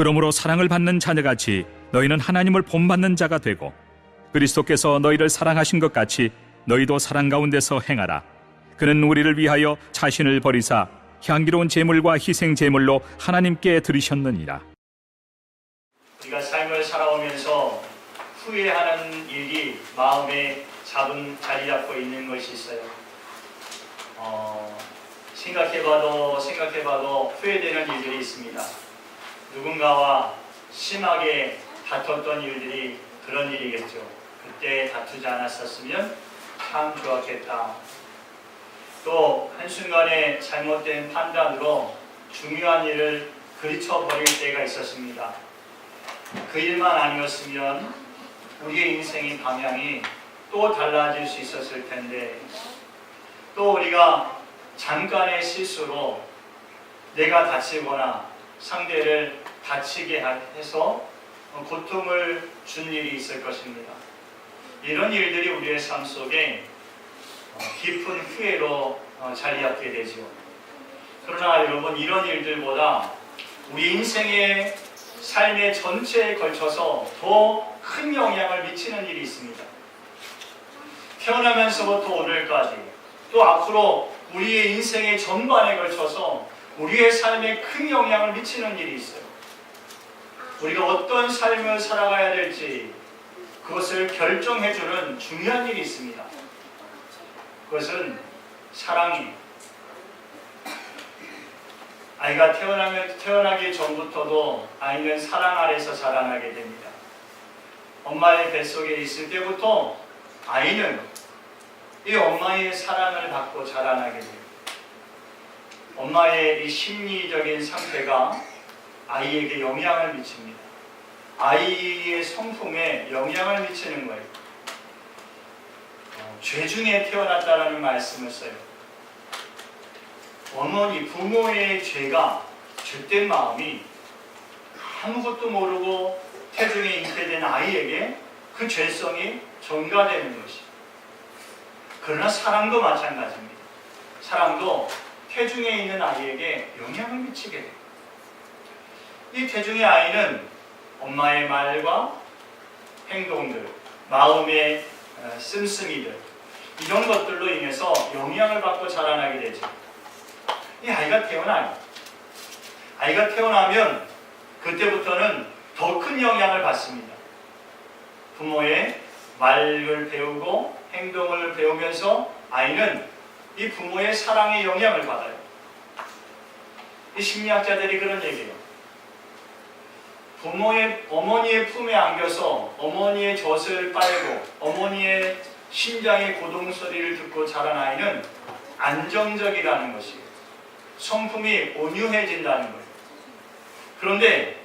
그러므로 사랑을 받는 자녀같이 너희는 하나님을 본받는 자가 되고 그리스도께서 너희를 사랑하신 것 같이 너희도 사랑 가운데서 행하라. 그는 우리를 위하여 자신을 버리사 향기로운 제물과 희생 제물로 하나님께 드리셨느니라. 우리가 삶을 살아오면서 후회하는 일이 마음에 자리 잡고 있는 것이 있어요. 생각해봐도 후회되는 일들이 있습니다. 누군가와 심하게 다퉜던 일들이 그런 일이겠죠. 그때 다투지 않았었으면 참 좋았겠다. 또 한순간에 잘못된 판단으로 중요한 일을 그르쳐버릴 때가 있었습니다. 그 일만 아니었으면 우리의 인생의 방향이 또 달라질 수 있었을 텐데, 또 우리가 잠깐의 실수로 내가 다치거나 상대를 다치게 해서 고통을 준 일이 있을 것입니다. 이런 일들이 우리의 삶 속에 깊은 후회로 자리 잡게 되죠. 그러나 여러분, 이런 일들보다 우리 인생의 삶의 전체에 걸쳐서 더 큰 영향을 미치는 일이 있습니다. 태어나면서부터 오늘까지, 또 앞으로 우리의 인생의 전반에 걸쳐서 우리의 삶에 큰 영향을 미치는 일이 있어요. 우리가 어떤 삶을 살아가야 될지 그것을 결정해주는 중요한 일이 있습니다. 그것은 사랑이에요. 아이가 태어나기 전부터도 아이는 사랑 아래서 자라나게 됩니다. 엄마의 뱃속에 있을 때부터 아이는 이 엄마의 사랑을 받고 자라나게 돼요. 엄마의 이 심리적인 상태가 아이에게 영향을 미칩니다. 아이의 성품에 영향을 미치는 거예요. 죄 중에 태어났다라는 말씀을 써요. 부모의 죄가, 죄된 마음이 아무것도 모르고 태중에 잉태된 아이에게 그 죄성이 전가되는 것이. 그러나 사랑도 마찬가지입니다. 사랑도 태중에 있는 아이에게 영향을 미치게 돼요. 이 태중의 아이는 엄마의 말과 행동들, 마음의 씀씀이들, 이런 것들로 인해서 영향을 받고 자라나게 되죠. 이 아이가 태어나요. 아이가 태어나면 그때부터는 더 큰 영향을 받습니다. 부모의 말을 배우고 행동을 배우면서 아이는 이 부모의 사랑에 영향을 받아요. 이 심리학자들이 그런 얘기해요. 어머니의 품에 안겨서 어머니의 젖을 빨고 어머니의 심장의 고동 소리를 듣고 자란 아이는 안정적이라는 것이에요. 성품이 온유해진다는 거예요. 그런데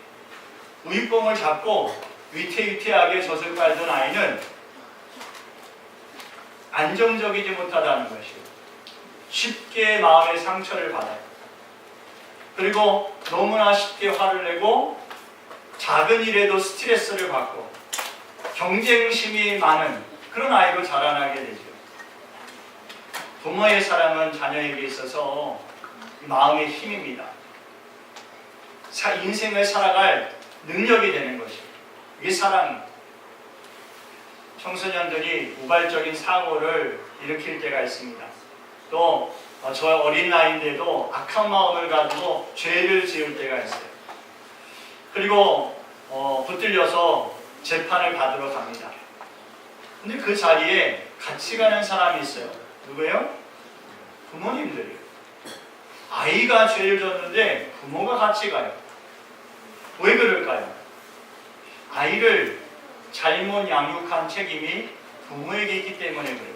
우유뽕을 잡고 위태위태하게 젖을 빨던 아이는 안정적이지 못하다는 것이에요. 쉽게 마음의 상처를 받아요. 그리고 너무나 쉽게 화를 내고 작은 일에도 스트레스를 받고 경쟁심이 많은 그런 아이로 자라나게 되죠. 부모의 사랑은 자녀에게 있어서 마음의 힘입니다. 인생을 살아갈 능력이 되는 것이에요. 이게 사랑입니다. 청소년들이 우발적인 사고를 일으킬 때가 있습니다. 또 저 어린 나이인데도 악한 마음을 가지고 죄를 지을 때가 있어요. 그리고 붙들려서 재판을 받으러 갑니다. 근데 그 자리에 같이 가는 사람이 있어요. 누구예요? 부모님들이에요. 아이가 죄를 졌는데 부모가 같이 가요. 왜 그럴까요? 아이를 잘못 양육한 책임이 부모에게 있기 때문에 그래요.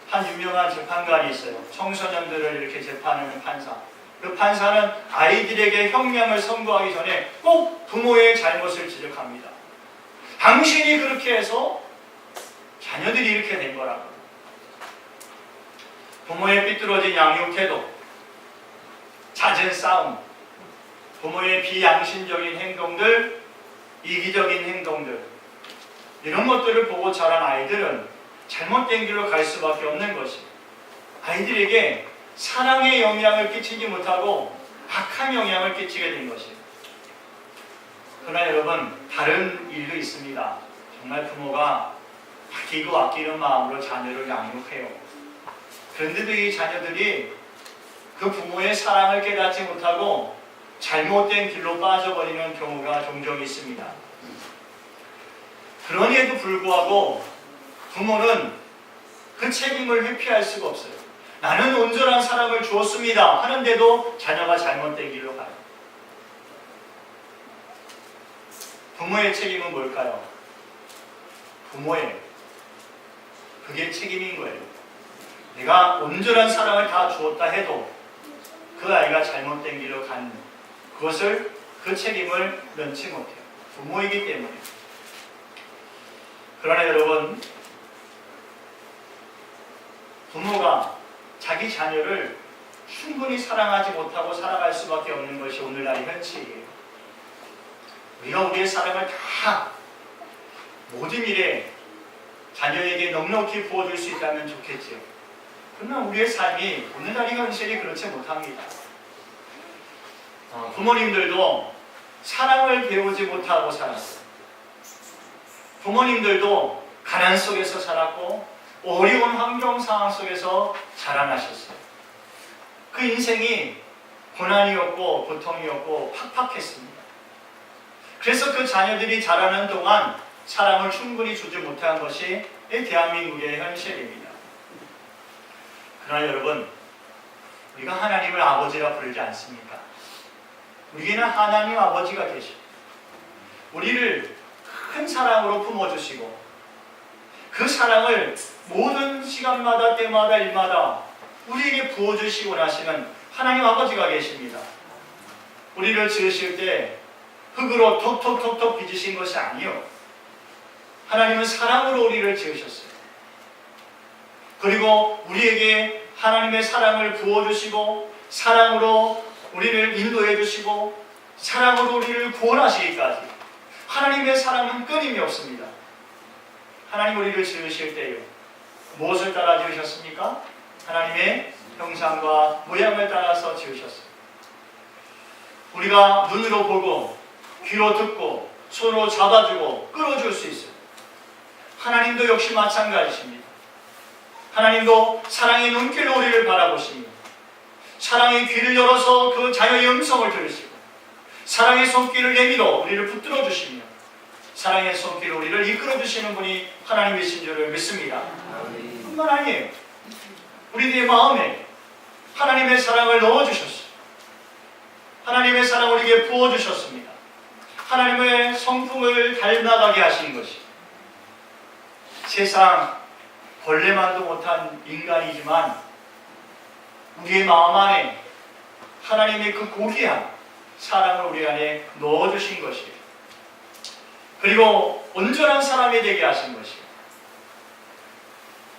한 유명한 재판관이 있어요. 청소년들을 이렇게 재판하는 판사. 그 판사는 아이들에게 형량을 선고하기 전에 꼭 부모의 잘못을 지적합니다. 당신이 그렇게 해서 자녀들이 이렇게 된 거라고. 부모의 삐뚤어진 양육 태도, 잦은 싸움, 부모의 비양심적인 행동들, 이기적인 행동들, 이런 것들을 보고 자란 아이들은 잘못된 길로 갈 수밖에 없는 것이, 아이들에게 사랑의 영향을 끼치지 못하고 악한 영향을 끼치게 된 것이에요. 그러나 여러분, 다른 일도 있습니다. 정말 부모가 아끼는 마음으로 자녀를 양육해요. 그런데도 이 자녀들이 그 부모의 사랑을 깨닫지 못하고 잘못된 길로 빠져버리는 경우가 종종 있습니다. 그러니에도 불구하고 부모는 그 책임을 회피할 수가 없어요. 나는 온전한 사랑을 주었습니다 하는데도 자녀가 잘못된 길로 가요. 부모의 책임은 뭘까요? 부모예요. 그게 책임인 거예요. 내가 온전한 사랑을 다 주었다 해도 그 아이가 잘못된 길로 간 그것을, 그 책임을 면치 못해요. 부모이기 때문에. 그러나 여러분, 부모가 자기 자녀를 충분히 사랑하지 못하고 살아갈 수밖에 없는 것이 오늘날의 현실이에요. 우리가 우리의 사랑을 다 모든 일에 자녀에게 넉넉히 부어줄 수 있다면 좋겠지요. 그러나 우리의 삶이 오늘날의 현실이 그렇지 못합니다. 부모님들도 사랑을 배우지 못하고 살았어요. 부모님들도 가난 속에서 살았고 어려운 환경 상황 속에서 자라나셨어요. 그 인생이 고난이었고 고통이었고 팍팍했습니다. 그래서 그 자녀들이 자라는 동안 사랑을 충분히 주지 못한 것이 이 대한민국의 현실입니다. 그러나 여러분, 우리가 하나님을 아버지라 부르지 않습니까? 우리에게는 하나님 아버지가 계십니다. 우리를 큰 사랑으로 품어주시고 그 사랑을 모든 시간마다 때마다 일마다 우리에게 부어주시고 나시는 하나님 아버지가 계십니다. 우리를 지으실 때 흙으로 톡톡톡톡 빚으신 것이 아니요, 하나님은 사랑으로 우리를 지으셨어요. 그리고 우리에게 하나님의 사랑을 부어주시고 사랑으로 우리를 인도해 주시고 사랑으로 우리를 구원하시기까지 하나님의 사랑은 끊임이 없습니다. 하나님 우리를 지으실 때요, 무엇을 따라 지으셨습니까? 하나님의 형상과 모양을 따라서 지으셨어요. 우리가 눈으로 보고 귀로 듣고 손으로 잡아주고 끌어줄 수 있어요. 하나님도 역시 마찬가지십니다. 하나님도 사랑의 눈길로 우리를 바라보십니다. 사랑의 귀를 열어서 그 자녀의 음성을 들으시고 사랑의 손길을 내밀어 우리를 붙들어 주시며 사랑의 손길로 우리를 이끌어 주시는 분이 하나님이신 줄을 믿습니다. 뿐만 아니에요, 우리들의 마음에 하나님의 사랑을 넣어주셨어요. 하나님의 사랑을 우리에게 부어주셨습니다. 하나님의 성품을 닮아가게 하신 것이, 세상 벌레만도 못한 인간이지만 우리의 마음 안에 하나님의 그 고귀한 사랑을 우리 안에 넣어주신 것이에요. 그리고 온전한 사람이 되게 하신 것이에요.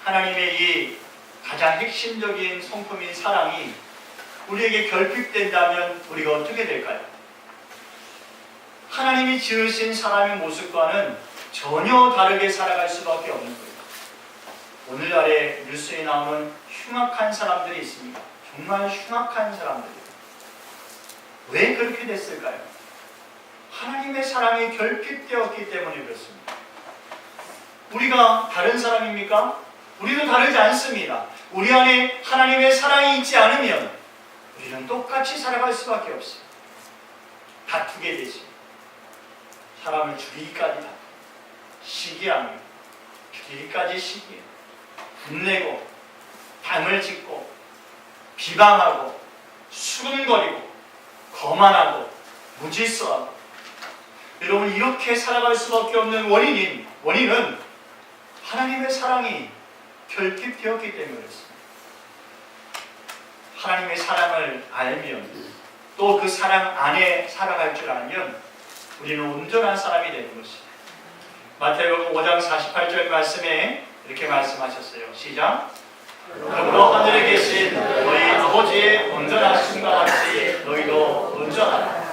하나님의 이 가장 핵심적인 성품인 사랑이 우리에게 결핍된다면 우리가 어떻게 될까요? 하나님이 지으신 사람의 모습과는 전혀 다르게 살아갈 수밖에 없는 거예요. 오늘날에 뉴스에 나오는 흉악한 사람들이 있습니다. 정말 흉악한 사람들이에요. 왜 그렇게 됐을까요? 하나님의 사랑이 결핍되었기 때문에 그렇습니다. 우리가 다른 사람입니까? 우리도 다르지 않습니다. 우리 안에 하나님의 사랑이 있지 않으면 우리는 똑같이 살아갈 수밖에 없어요. 다투게 되지. 사람을 죽이기까지 다투고, 시기하며 죽이기까지 시기해, 분내고 당을 짓고 비방하고 수근거리고 거만하고 무질서하고, 여러분 이렇게 살아갈 수밖에 없는 원인은 하나님의 사랑이 결핍되었기 때문에 그렇습니다. 하나님의 사랑을 알면 또 그 사랑 안에 살아갈 줄 알면 우리는 온전한 사람이 되는 것입니다. 마태복음 5장 48절 말씀에 이렇게 말씀하셨어요. 시작. 그러므로 하늘에 계신 너희 아버지의 온전하심과 같이 너희도 온전하라.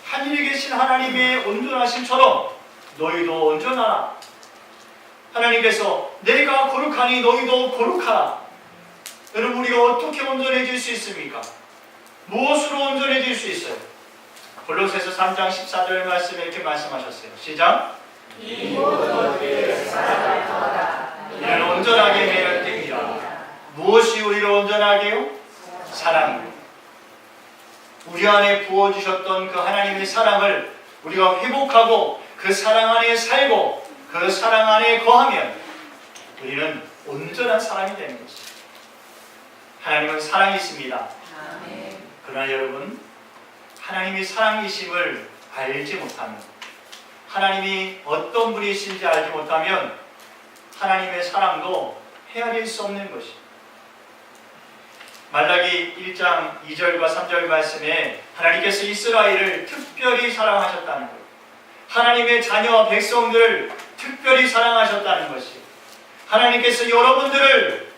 하늘에 계신 하나님의 온전하심처럼 너희도 온전하라. 하나님께서 내가 거룩하니 너희도 거룩하라. 여러분 우리가 어떻게 온전해질 수 있습니까? 무엇으로 온전해질 수 있어요? 골로새서 3장 14절 말씀에 이렇게 말씀하셨어요. 시작. 이는 온전하게 매력됩니다. 무엇이 우리를 온전하게요? 사랑이요. 우리 안에 부어주셨던 그 하나님의 사랑을 우리가 회복하고 그 사랑 안에 살고 그 사랑 안에 거하면 우리는 온전한 사람이 되는 것입니다. 하나님은 사랑이십니다. 그러나 여러분, 하나님이 사랑이심을 알지 못하면, 하나님이 어떤 분이신지 알지 못하면 하나님의 사랑도 헤아릴 수 없는 것입니다. 말라기 1장 2절과 3절 말씀에 하나님께서 이스라엘을 특별히 사랑하셨다는 것, 하나님의 자녀와 백성들을 특별히 사랑하셨다는 것이, 하나님께서 여러분들을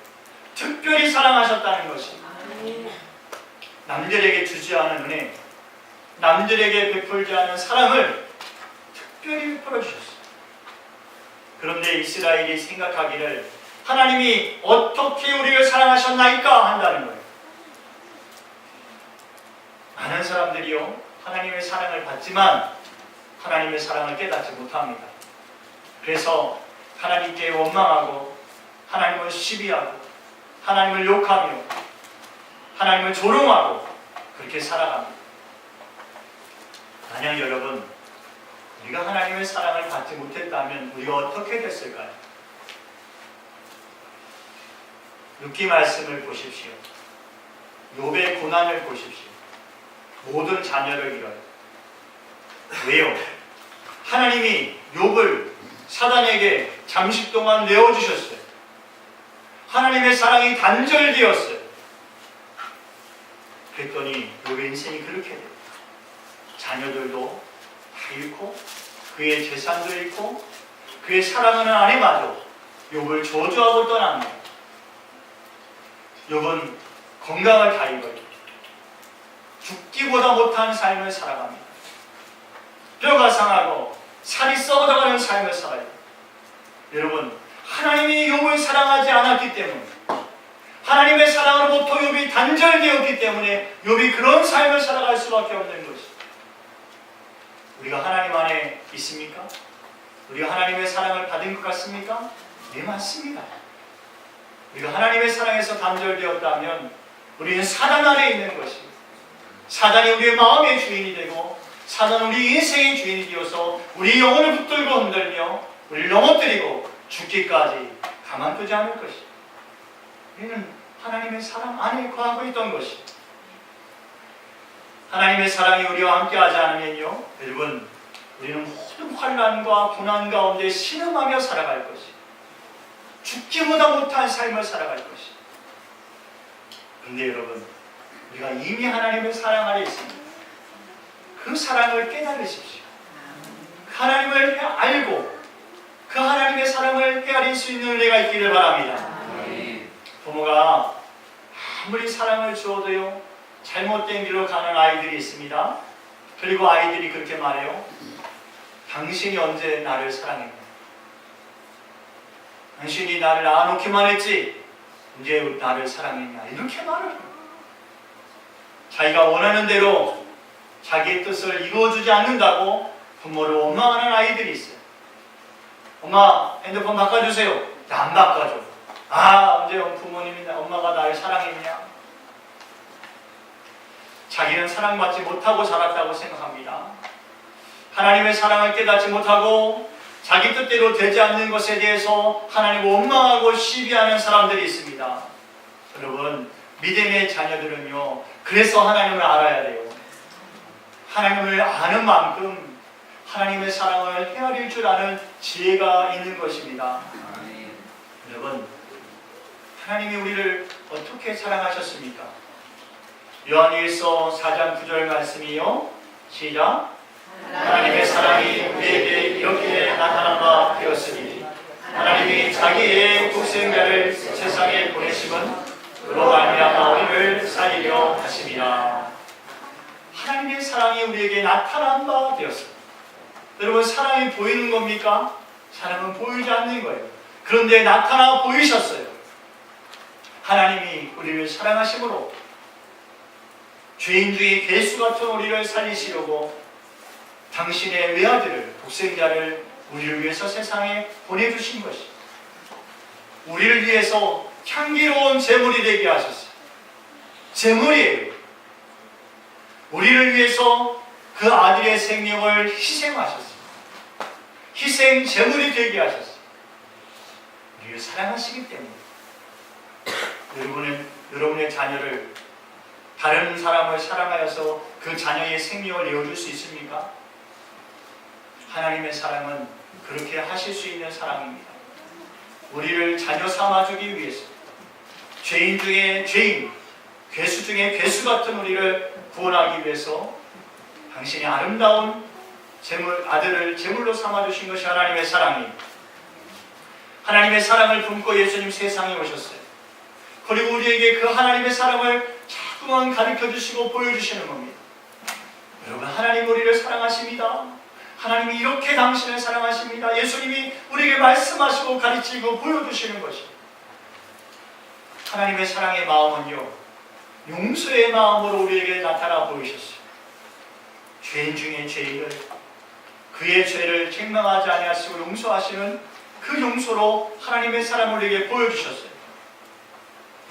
특별히 사랑하셨다는 것이, 남들에게 주지 않은 은혜, 남들에게 베풀지 않은 사랑을 특별히 베풀어 주셨어요. 그런데 이스라엘이 생각하기를 하나님이 어떻게 우리를 사랑하셨나이까 한다는 거예요. 많은 사람들이요, 하나님의 사랑을 받지만 하나님의 사랑을 깨닫지 못합니다. 그래서 하나님께 원망하고 하나님을 시비하고 하나님을 욕하며 하나님을 조롱하고 그렇게 살아갑니다. 만약 여러분, 우리가 하나님의 사랑을 받지 못했다면 우리가 어떻게 됐을까요? 룻기 말씀을 보십시오. 욥의 고난을 보십시오. 모든 자녀를 잃어요. 왜요? 하나님이 욥을 사단에게 잠시 동안 내어주셨어요. 하나님의 사랑이 단절되었어요. 그랬더니 욥의 인생이 그렇게 돼요. 자녀들도 다 잃고 그의 재산도 잃고 그의 사랑하는 아내마저 욥을 저주하고 떠납니다. 욥은 건강을 다 잃어요. 죽기보다 못한 삶을 살아갑니다. 뼈가 상하고 살이 썩어가는 삶을 살아요. 여러분, 하나님이 욥을 사랑하지 않았기 때문에, 하나님의 사랑으로부터 욥이 단절되었기 때문에 욥이 그런 삶을 살아갈 수밖에 없는 것입니다. 우리가 하나님 안에 있습니까? 우리가 하나님의 사랑을 받은 것 같습니까? 네, 맞습니다. 우리가 하나님의 사랑에서 단절되었다면 우리는 사단 안에 있는 것입니다. 사단이 우리의 마음의 주인이 되고 사단은 우리 인생의 주인이 되어서 우리 영혼을 붙들고 흔들며 우리를 넘어뜨리고 죽기까지 가만두지 않을 것입니다. 우리는 하나님의 사랑 안에 거하고 있던 것입니다. 하나님의 사랑이 우리와 함께하지 않으면요, 여러분, 우리는 모든 환난과 고난 가운데 신음하며 살아갈 것입니다. 죽기보다 못한 삶을 살아갈 것입니다. 그런데 여러분, 우리가 이미 하나님의 사랑 안에 있습니다. 그 사랑을 깨달으십시오. 그 하나님을 알고 그 하나님의 사랑을 헤아릴 수 있는 은혜가 있기를 바랍니다. 부모가 아무리 사랑을 주어도요, 잘못된 길로 가는 아이들이 있습니다. 그리고 아이들이 그렇게 말해요. 당신이 언제 나를 사랑했냐? 당신이 나를 낳아놓기만 했지 이제 나를 사랑했냐? 이렇게 말을 해요. 자기가 원하는 대로 자기의 뜻을 이루어주지 않는다고 부모를 원망하는 아이들이 있어요. 엄마, 핸드폰 바꿔주세요. 안 바꿔줘. 언제 부모님이 엄마가 나를 사랑했냐? 자기는 사랑받지 못하고 자랐다고 생각합니다. 하나님의 사랑을 깨닫지 못하고 자기 뜻대로 되지 않는 것에 대해서 하나님을 원망하고 시비하는 사람들이 있습니다. 여러분, 믿음의 자녀들은요, 그래서 하나님을 알아야 돼요. 하나님을 아는 만큼 하나님의 사랑을 헤아릴 줄 아는 지혜가 있는 것입니다. 여러분, 하나님이 우리를 어떻게 사랑하셨습니까? 요한일서 4장 9절 말씀이요. 시작. 하나님의 사랑이 우리에게 이렇게 나타난 바 되었으니 하나님이 자기의 독생자를 세상에 보내심은 그로 말미암아 우리를 살리려 하심이라. 하나님의 사랑이 우리에게 나타난 바 되었습니다. 여러분, 사랑이 보이는 겁니까? 사랑은 보이지 않는 거예요. 그런데 나타나 보이셨어요. 하나님이 우리를 사랑하심으로 죄인 중에 괴수 같은 우리를 살리시려고 당신의 외아들을, 독생자를 우리를 위해서 세상에 보내주신 것입니다. 우리를 위해서 향기로운 제물이 되게 하셨어요. 제물이에요. 우리를 위해서 그 아들의 생명을 희생하셨어요. 희생 제물이 되게 하셨어요. 우리를 사랑하시기 때문에. 여러분의 자녀를, 다른 사람을 사랑하여서 그 자녀의 생명을 내어줄 수 있습니까? 하나님의 사랑은 그렇게 하실 수 있는 사랑입니다. 우리를 자녀 삼아주기 위해서 죄인 중에 죄인, 괴수 중에 괴수 같은 우리를 구원하기 위해서 당신의 아름다운 아들을 제물로 삼아주신 것이 하나님의 사랑입니다. 하나님의 사랑을 품고 예수님 세상에 오셨어요. 그리고 우리에게 그 하나님의 사랑을 자꾸만 가르쳐주시고 보여주시는 겁니다. 여러분, 하나님 우리를 사랑하십니다. 하나님이 이렇게 당신을 사랑하십니다. 예수님이 우리에게 말씀하시고 가르치고 보여주시는 것입니다. 하나님의 사랑의 마음은요, 용서의 마음으로 우리에게 나타나 보이셨어요. 죄인 중에 죄인을, 그의 죄를 책망하지 아니하시고 용서하시는 그 용서로 하나님의 사랑을 우리에게 보여주셨어요.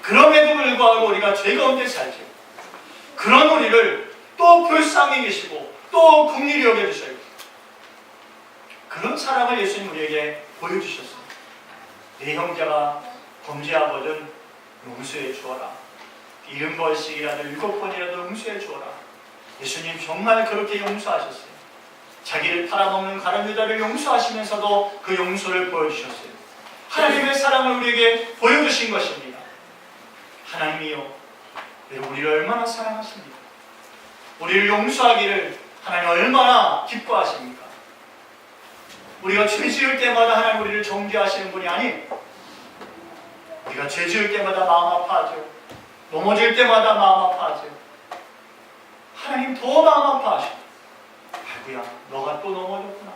그럼에도 불구하고 우리가 죄 가운데 살죠. 그런 우리를 또 불쌍히 계시고 또 긍휼히 여겨주셔요. 그런 사랑을 예수님 우리에게 보여주셨어요. 내 형제가 범죄하거든 용서해 주어라. 70번씩이라도 7번이라도 용서해 주어라. 예수님 정말 그렇게 용서하셨어요. 자기를 팔아먹는 가룟 유다를 용서하시면서도 그 용서를 보여주셨어요. 하나님의 사랑을 우리에게 보여주신 것입니다. 하나님이요, 우리를 얼마나 사랑하십니까? 우리를 용서하기를 하나님 얼마나 기뻐하십니까? 우리가 죄 지을 때마다 하나님 우리를 정죄하시는 분이 아니에요. 우리가 죄 지을 때마다 마음 아파하죠. 넘어질 때마다 마음 아파하죠. 하나님 더 마음 아파하셔. 아이고야, 너가 또 넘어졌구나.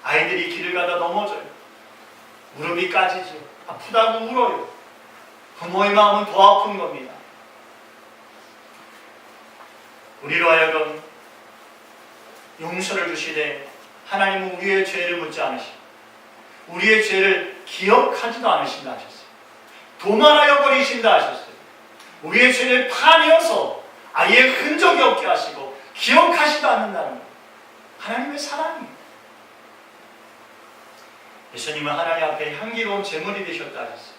아이들이 길을 가다 넘어져요. 무릎이 까지죠. 아프다고 울어요. 부모의 마음은 더 아픈 겁니다. 우리로 하여금 용서를 주시되 하나님은 우리의 죄를 묻지 않으시고 우리의 죄를 기억하지도 않으신다 하셨어요. 도말하여 버리신다 하셨어요. 우리의 죄를 파내어서 아예 흔적이 없게 하시고 기억하지도 않는다는 거예요. 하나님의 사랑이에요. 예수님은 하나님 앞에 향기로운 제물이 되셨다 하셨어요.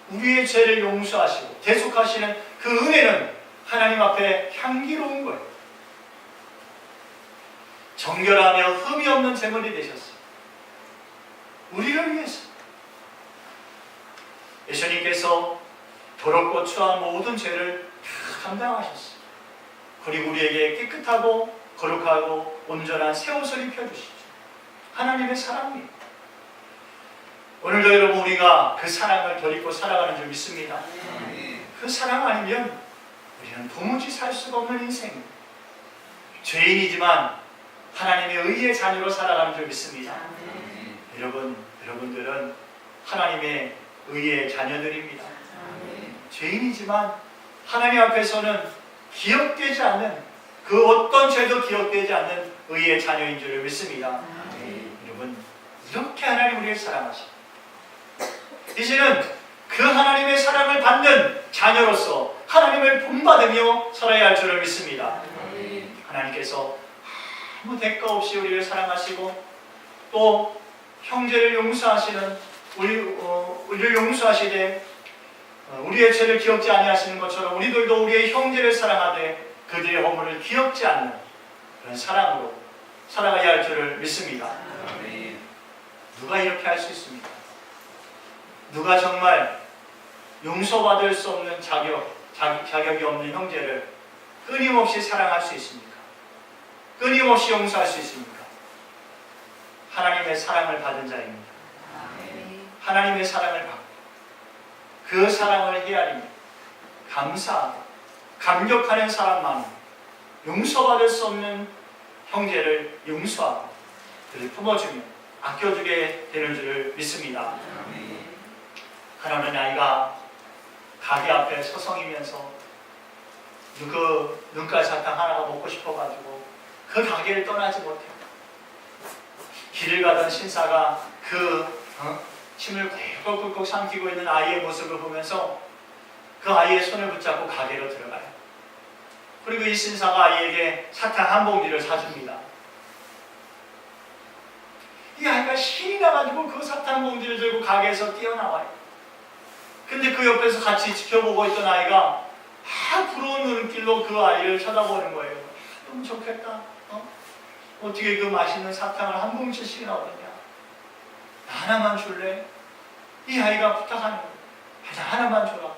우리의 죄를 용서하시고 대속하시는 그 은혜는 하나님 앞에 향기로운 거예요. 정결하며 흠이 없는 제물이 되셨어요. 우리를 위해서. 예수님께서 더럽고 추한 모든 죄를 다 감당하셨어요. 그리고 우리에게 깨끗하고 거룩하고 온전한 새 옷을 입혀주시죠. 하나님의 사랑이에요. 오늘도 여러분, 우리가 그 사랑을 덧입고 살아가는 줄 믿습니다. 그 사랑 아니면 우리는 도무지 살 수가 없는 인생입니다. 죄인이지만 하나님의 의의 자녀로 살아가는 줄 믿습니다. 여러분들은 하나님의 의의 자녀들입니다. 죄인이지만 하나님 앞에서는 기억되지 않는, 그 어떤 죄도 기억되지 않는 의의 자녀인 줄 믿습니다. 여러분, 이렇게 하나님 우리를 사랑하십니다. 이제는 그 하나님의 사랑을 받는 자녀로서 하나님을 본받으며 살아야 할 줄을 믿습니다. 하나님께서 아무 대가 없이 우리를 사랑하시고 또 형제를 용서하시는 우리를 용서하시되 우리의 죄를 기억지 아니하시는 것처럼 우리들도 우리의 형제를 사랑하되 그들의 허물을 기억지 않는 그런 사랑으로 살아가야 할 줄을 믿습니다. 누가 이렇게 할 수 있습니까? 누가 정말 용서받을 수 없는 자격이 없는 형제를 끊임없이 사랑할 수 있습니까? 끊임없이 용서할 수 있습니까? 하나님의 사랑을 받은 자입니다. 하나님의 사랑을 받고 그 사랑을 헤아리며 감사하고 감격하는 사람만 용서받을 수 없는 형제를 용서하고 그를 품어주며 아껴주게 되는 줄을 믿습니다. 하나는 아이가 가게 앞에 서성이면서 그 눈깔 사탕 하나가 먹고 싶어가지고 그 가게를 떠나지 못해요. 길을 가던 신사가 침을 꿀꺽꿀꺽 삼키고 있는 아이의 모습을 보면서 그 아이의 손을 붙잡고 가게로 들어가요. 그리고 이 신사가 아이에게 사탕 한 봉지를 사줍니다. 이 아이가 신이 나가지고 그 사탕 봉지를 들고 가게에서 뛰어나와요. 근데 그 옆에서 같이 지켜보고 있던 아이가 부러운 눈길로 그 아이를 쳐다보는 거예요. 너무 좋겠다. 어떻게 그 맛있는 사탕을 한 봉지씩이나 얻었냐? 하나만 줄래? 이 아이가 부탁하는 거예요. 하나만 줘라.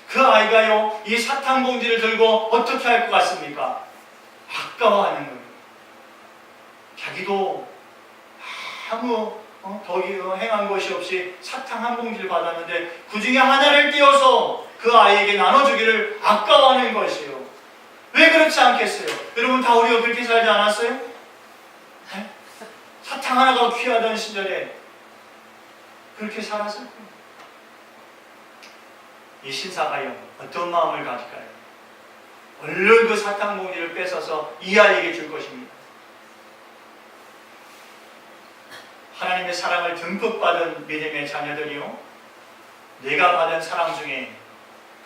그 아이가요, 이 사탕 봉지를 들고 어떻게 할 것 같습니까? 아까워하는 거예요. 자기도 아무 덕이 행한 것이 없이 사탕 한 봉지를 받았는데 그 중에 하나를 떼어서 그 아이에게 나눠주기를 아까워하는 것이에요. 왜 그렇지 않겠어요? 여러분 다 우리가 그렇게 살지 않았어요? 네? 사탕 하나가 귀하던 시절에 그렇게 살았을 거예요. 이 신사가요, 어떤 마음을 가질까요? 얼른 그 사탕 봉지를 뺏어서 이 아이에게 줄 것입니다. 하나님의 사랑을 듬뿍 받은 믿음의 자녀들이요, 내가 받은 사랑 중에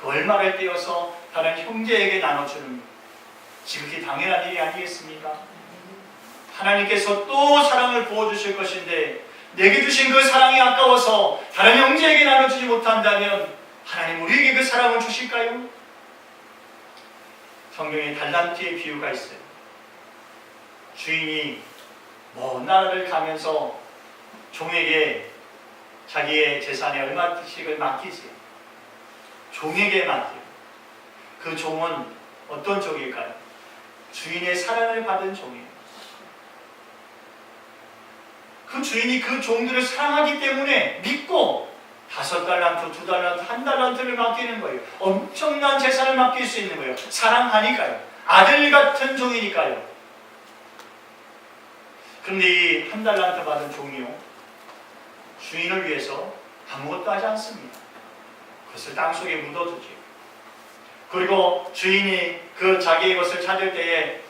그 얼마를 떼어서 다른 형제에게 나눠주는 지극히 당연한 일이 아니겠습니까? 하나님께서 또 사랑을 부어주실 것인데 내게 주신 그 사랑이 아까워서 다른 형제에게 나눠주지 못한다면 하나님 우리에게 그 사랑을 주실까요? 성경에 달란트의 비유가 있어요. 주인이 먼 나라를 가면서 종에게 자기의 재산의 얼마씩을 맡기지. 종에게 맡겨요. 그 종은 어떤 종일까요? 주인의 사랑을 받은 종이에요. 그 주인이 그 종들을 사랑하기 때문에 믿고 5달란트, 2달란트, 1달란트를 맡기는 거예요. 엄청난 재산을 맡길 수 있는 거예요. 사랑하니까요. 아들 같은 종이니까요. 그런데 이 1달란트 받은 종이요, 주인을 위해서 아무것도 하지 않습니다. 그것을 땅속에 묻어두죠. 그리고 주인이 그 자기의 것을 찾을 때에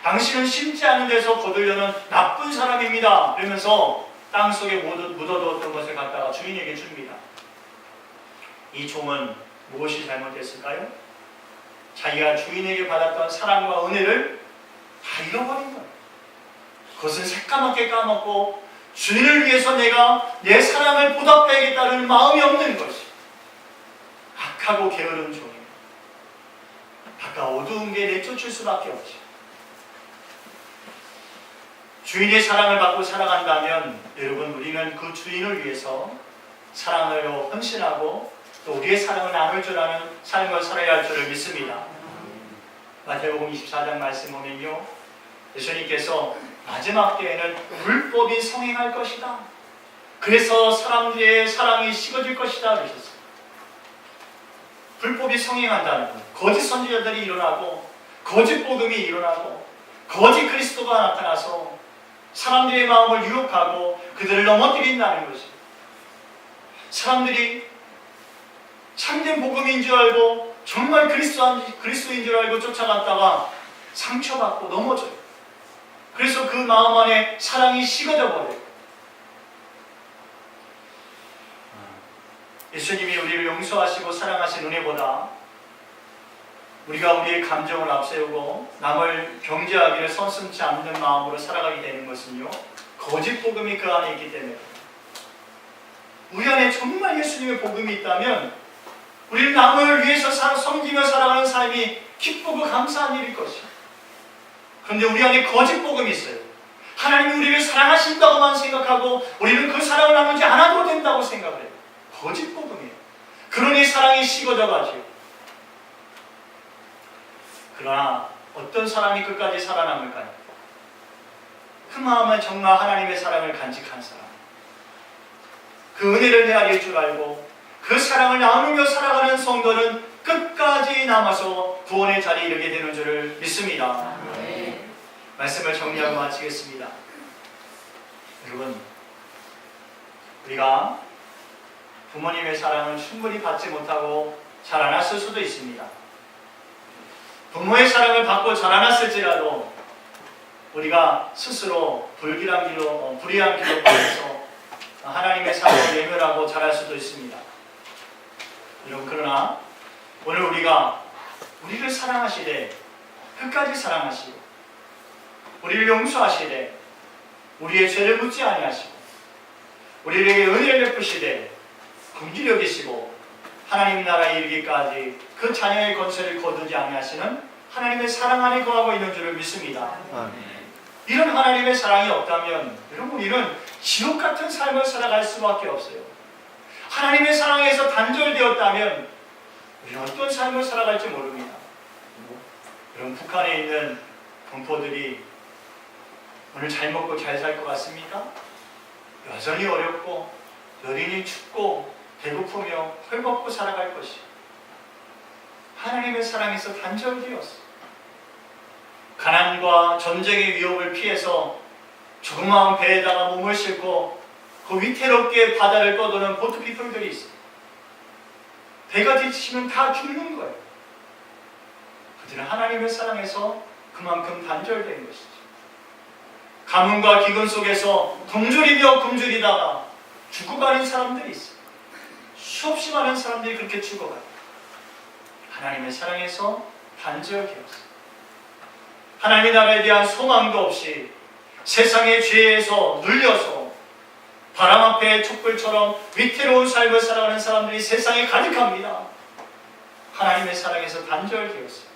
당신은 심지 않은 데서 거두려는 나쁜 사람입니다. 그러면서 땅속에 묻어두었던 것을 갖다가 주인에게 줍니다. 이 종은 무엇이 잘못됐을까요? 자기가 주인에게 받았던 사랑과 은혜를 다 잃어버린 거예요. 그것은 새까맣게 까먹고 주인을 위해서 내가 내 사랑을 보답해야겠다는 마음이 없는 것이 악하고 게으른 종이에요. 아까 어두운 게 내쫓을 수밖에 없죠. 주인의 사랑을 받고 살아간다면 여러분 우리는 그 주인을 위해서 사랑을 헌신하고 또 우리의 사랑을 나눌 줄 아는 삶을 살아야 할 줄을 믿습니다. 마태복음 24장 말씀 보면요, 예수님께서 마지막 때에는 불법이 성행할 것이다. 그래서 사람들의 사랑이 식어질 것이다 그러셨어요. 불법이 성행한다는 것, 거짓 선지자들이 일어나고 거짓 복음이 일어나고 거짓 그리스도가 나타나서 사람들의 마음을 유혹하고 그들을 넘어뜨린다는 것이, 사람들이 참된 복음인 줄 알고 정말 그리스도인 줄 알고 쫓아갔다가 상처받고 넘어져요. 그래서 그 마음 안에 사랑이 식어져 버려요. 예수님이 우리를 용서하시고 사랑하신 은혜보다 우리가 우리의 감정을 앞세우고 남을 경계하기를 서슴지 않는 마음으로 살아가게 되는 것은요, 거짓 복음이 그 안에 있기 때문에. 우리 안에 정말 예수님의 복음이 있다면 우리는 남을 위해서 섬기며 살아가는 삶이 기쁘고 감사한 일일 것이에요. 그런데 우리 안에 거짓 복음이 있어요. 하나님이 우리를 사랑하신다고만 생각하고 우리는 그 사랑을 나누지 않아도 된다고 생각을 해요. 거짓 복음이에요. 그러니 사랑이 식어져가지고. 그러나 어떤 사람이 끝까지 살아남을까요? 그 마음은 정말 하나님의 사랑을 간직한 사람, 그 은혜를 헤아릴 줄 알고 그 사랑을 나누며 살아가는 성도는 끝까지 남아서 구원의 자리에 이르게 되는 줄을 믿습니다. 네. 말씀을 정리하고 마치겠습니다. 여러분, 우리가 부모님의 사랑을 충분히 받지 못하고 자라났을 수도 있습니다. 부모의 사랑을 받고 자라났을지라도 우리가 스스로 불길한 길로, 불의한 길로 걸려서 하나님의 사랑을 외면하고 자랄 수도 있습니다. 여러분, 그러나 오늘 우리가 우리를 사랑하시되 끝까지 사랑하시고 우리를 용서하시되 우리의 죄를 묻지 아니하시고 우리에게 은혜를 베푸시되 긍휼히 여기시고 하나님 나라에 이르기까지 그 자녀의 건설을 거두지 아니하시는 하나님의 사랑 안에 거하고 있는 줄을 믿습니다. 이런 하나님의 사랑이 없다면 여러분, 우리는 지옥 같은 삶을 살아갈 수밖에 없어요. 하나님의 사랑에서 단절되었다면 우리는 어떤 삶을 살아갈지 모릅니다. 여러분, 북한에 있는 동포들이 오늘 잘 먹고 잘 살 것 같습니까? 여전히 어렵고 여전히 춥고 배고프며 헐벗고 살아갈 것이 하나님의 사랑에서 단절되었어. 가난과 전쟁의 위협을 피해서 조그마한 배에다가 몸을 싣고 그 위태롭게 바다를 떠도는 보트피플들이 있어요. 배가 뒤치면 다 죽는 거예요. 그들은 하나님의 사랑에서 그만큼 단절된 것이죠. 가뭄과 기근 속에서 굶주리며 굶주리다가 죽어가는 사람들이 있어요. 수없이 많은 사람들이 그렇게 죽어가요. 하나님의 사랑에서 단절되었어요. 하나님의 나라에 대한 소망도 없이 세상의 죄에서 눌려서 바람 앞에 촛불처럼 위태로운 삶을 살아가는 사람들이 세상에 가득합니다. 하나님의 사랑에서 단절되었어요.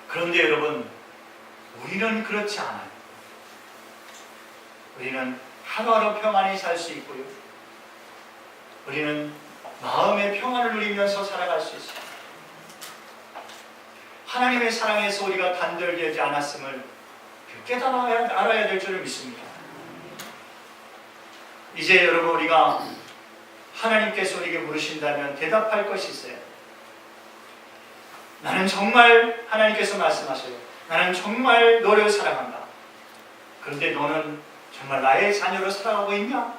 그런데 여러분, 우리는 그렇지 않아요. 우리는 하루하루 평안히 살 수 있고요. 우리는 마음의 평안을 누리면서 살아갈 수 있어요. 하나님의 사랑에서 우리가 단절되지 않았음을 깨달아야 알아야 될 줄을 믿습니다. 이제 여러분, 우리가 하나님께서 우리에게 물으신다면 대답할 것이 있어요. 나는 정말, 하나님께서 말씀하셔요. 나는 정말 너를 사랑한다. 그런데 너는 정말 나의 자녀로 살아가고 있냐?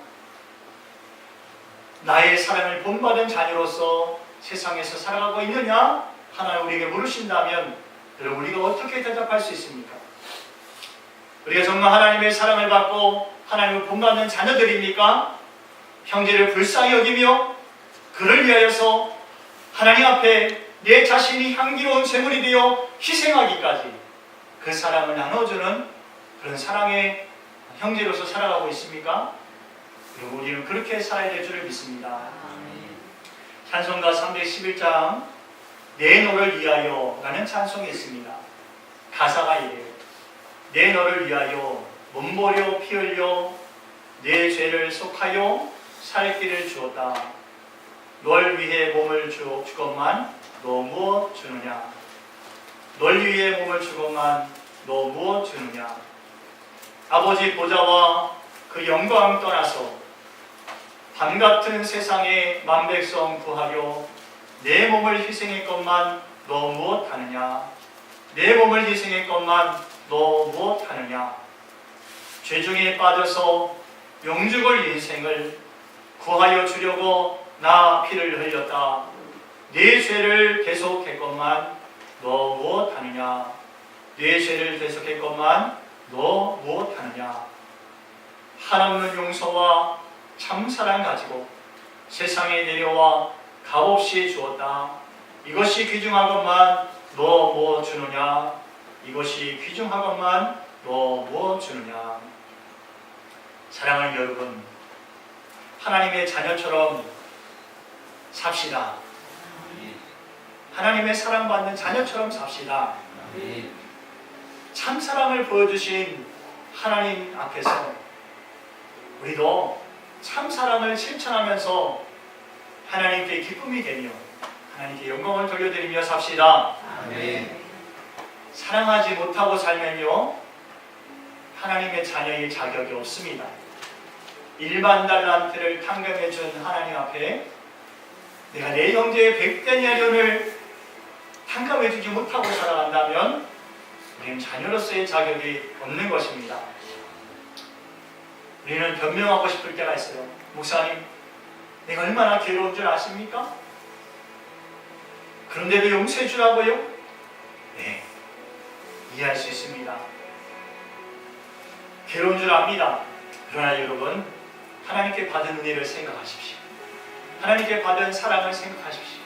나의 사랑을 본받은 자녀로서 세상에서 살아가고 있느냐? 하나님 우리에게 물으신다면 여러분, 우리가 어떻게 대답할 수 있습니까? 우리가 정말 하나님의 사랑을 받고 하나님을 본받는 자녀들입니까? 형제를 불쌍히 여기며 그를 위하여서 하나님 앞에 내 자신이 향기로운 제물이 되어 희생하기까지 그 사랑을 나눠주는 그런 사랑의 형제로서 살아가고 있습니까? 그리고 우리는 그렇게 살아야 될 줄을 믿습니다. 찬송가 311장 내 너를 위하여 라는 찬송이 있습니다. 가사가 이래요. 내 너를 위하여 몸버려 피 흘려 내 죄를 속하여 살 길을 주었다. 널 위해 몸을 주건만 너 무엇 주느냐? 널 위해 몸을 주건만 너 무엇 주느냐? 아버지 보좌와 그 영광 떠나서 밤같은 세상에 만백성 구하려 내 몸을 희생했건만 너 무엇 하느냐? 내 몸을 희생했건만 너 무엇 하느냐? 죄중에 빠져서 영죽을 인생을 구하여 주려고 나 피를 흘렸다. 네 죄를 계속했건만 너 무엇 하느냐? 네 죄를 계속했건만 너 무엇 하느냐? 한없는 용서와 참사랑 가지고 세상에 내려와 값없이 주었다. 이것이 귀중하건만 너 무엇 주느냐? 이것이 귀중하건만 너 무엇 주느냐? 사랑하는 여러분, 하나님의 자녀처럼 삽시다. 하나님의 사랑받는 자녀처럼 삽시다. 참 사랑을 보여주신 하나님 앞에서 우리도 참 사랑을 실천하면서 하나님께 기쁨이 되며 하나님께 영광을 돌려드리며 삽시다. 아멘. 사랑하지 못하고 살면요, 하나님의 자녀의 자격이 없습니다. 1만 달란트를 탕감해 준 하나님 앞에 내가 내 형제의 100데나리온을 탕감해 주지 못하고 살아간다면 우리는 자녀로서의 자격이 없는 것입니다. 우리는 변명하고 싶을 때가 있어요. 목사님, 내가 얼마나 괴로운 줄 아십니까? 그런데도 용서해 주라고요? 네, 이해할 수 있습니다. 괴로운 줄 압니다. 그러나 여러분, 하나님께 받은 은혜를 생각하십시오. 하나님께 받은 사랑을 생각하십시오.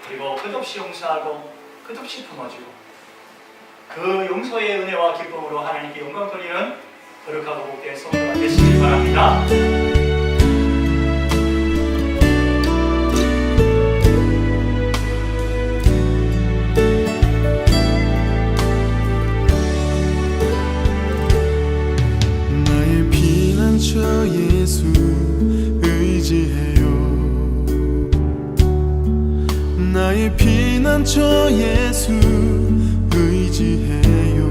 그리고 끝없이 용서하고 끝없이 품어주고 그 용서의 은혜와 기쁨으로 하나님께 영광 돌리는 거룩하고 복된 성도가 되시길 바랍니다. 나의 피난처 예수 의지해요. 나의 피난처 예수 의지해요.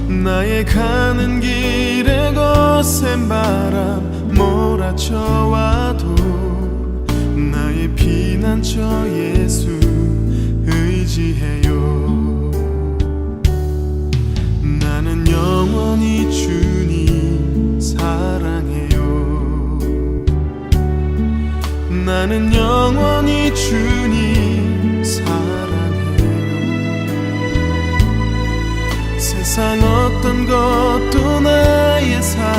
나의 가는 길에 거센 바람 몰아쳐와도 나의 피난처 예수 의지해요. 나는 영원히 주님 사랑해요. 나는 영원히 주님 사랑해요. 세상 어떤 것도 나의 삶